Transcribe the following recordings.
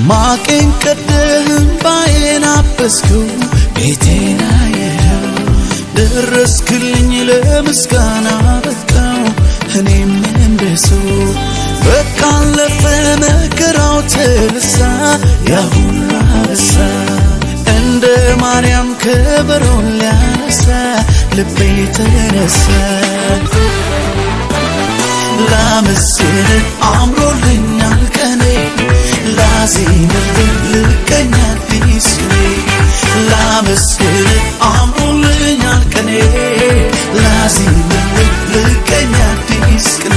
ማቄን ቀደህም ባዬን አበስከው ቤቴን አየኸው ደረስክልኝ ለምስጋና በቃው እኔም እንደሰው በቃ አለፈ መከራው ተረሳ ያ ሁሉ አበሳ እንደ ማርያም ከበሮን ሊያነሳ ልቤ ተነሳ ላመስግን አምሮልኛል ቀኔ ላዜምልህ ልቀኛ አዲስ ቅኔ ላመስግን አምሮልኛል ቀኔ ላዜምልህ ልቀኛ አዲስ ቅኔ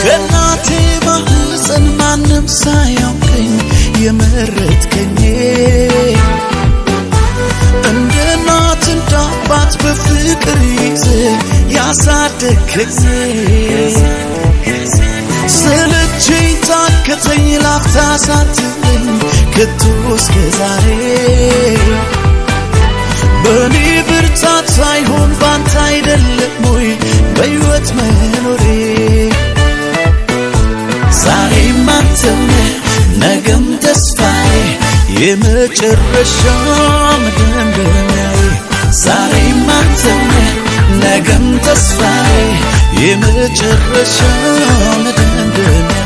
ከናቴ ማህፀን ማንም ሳያውቀኝ የመረጥከኝ እንደ እናት እንደ አባት በፍቅር ይዘህ ያሳደግከኝ ሰለቸኝ ታከተኝ ላፍታ ሳትለኝ ከቶ እስከ ዛሬ በእኔ ብርታት ሳይሆን ባንተ አይደለም ወይ በሕይወት መኖሬ ዛሬም አንተው ነህ ነገም ተስፋዬ የመጨረሻ መደምደሚያዬ ዛሬም አንተው ነህ ነገም ተስፋዬ የመጨረሻ መደምደሚያዬ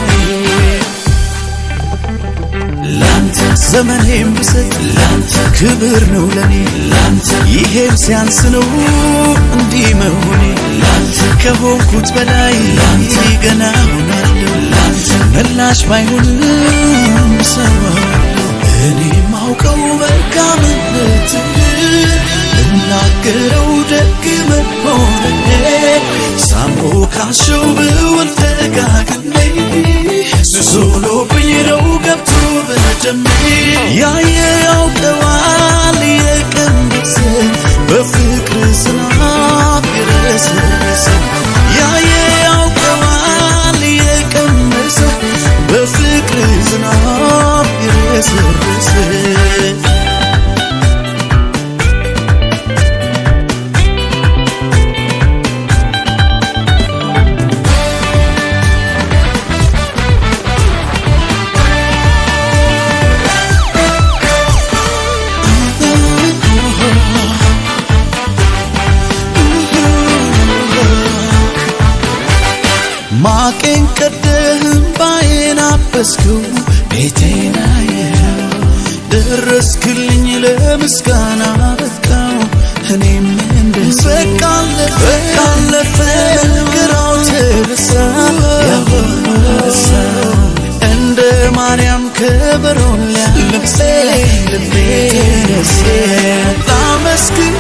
ላንተ ዘመኔም ብሰጥ ላንተ ክብር ነው ለኔ ላንተ ይሄም ሲያንስ ነው እንዲህ መሆኔ ላንተ ከሆንኩት በላይ ላንተ ገና ሆናለሁ ላንተ መላሽ ባይሆንም ሰዋለሁ እኔ ማውቀው መልካምነትህን እናገረው ደግ መሆንህን ሳሞካሸው ብውል ደጋግሜ ሱሶሎብኝ ነው ገብቶ በደሜ ያየ ያውቀዋል የቀመሰ በፍቅር ዝናብ የረሰረሰ ያየ ያውቀዋል የቀመሰ በፍቅር ዝናብ የረሰረሰ ማቄን ቀደህም ባዬን አበስከው ቤቴን አየኸው ደረስክልኝ ለምስጋና በቃው እኔም እንደሰው በቃ አለፈ መከራው ተረሳ ያ ሁሉ አበሳ እንደ ማርያም ከበሮን ሊያነሳ ልቤ ተነሳ ላመስግን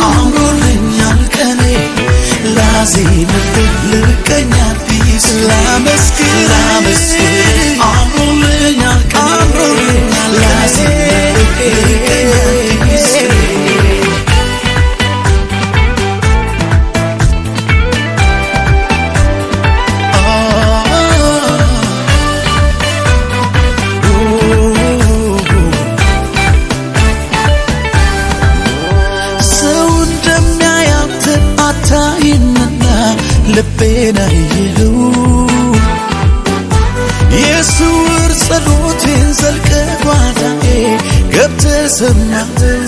አምሮልኛል ቀኔ ላዜምልህ ልቀኛ አዲስ ላመስግን አምሮልኛል ቀኔ ላዜምልህ ልቀኛ አዲስ ሰው እንደሚያያንተ አታይምና ልቤን አየኸው የስውር ጸሎቴን ዘልቀህ ጓዳዬ ገብተህ ሰማኸው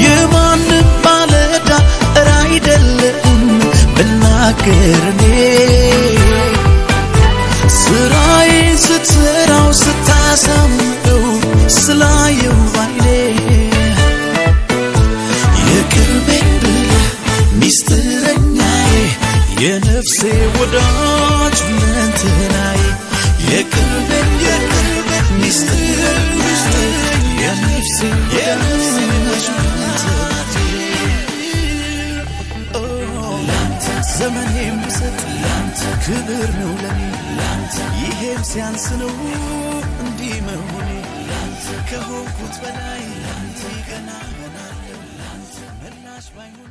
የማንም ባለዕዳ ኧረ አይደለህም ብናገር እኔ ስራዬን ስትሰራው ስታሳምረው ስላየው ባይኔ የቅርቤን ብለህ ሚስጥረኛዬ የነፍሴ ወዳጅ ሁለንተናዬ የቅርቤን ሚስጥረኛዬ የነፍሴ ወዳጅ ሁለንተናዬ ላንተ ዘመኔም ብሰጥ ላንተ ክብር ነው ለኔ ላንተ ይሄም ሲያንስ ነው እንዲህ መሆኔ ላንተ ከሆንኩት በላይ ላንተ ገና ሆናለሁ ላንተ መላሽ ባይሆን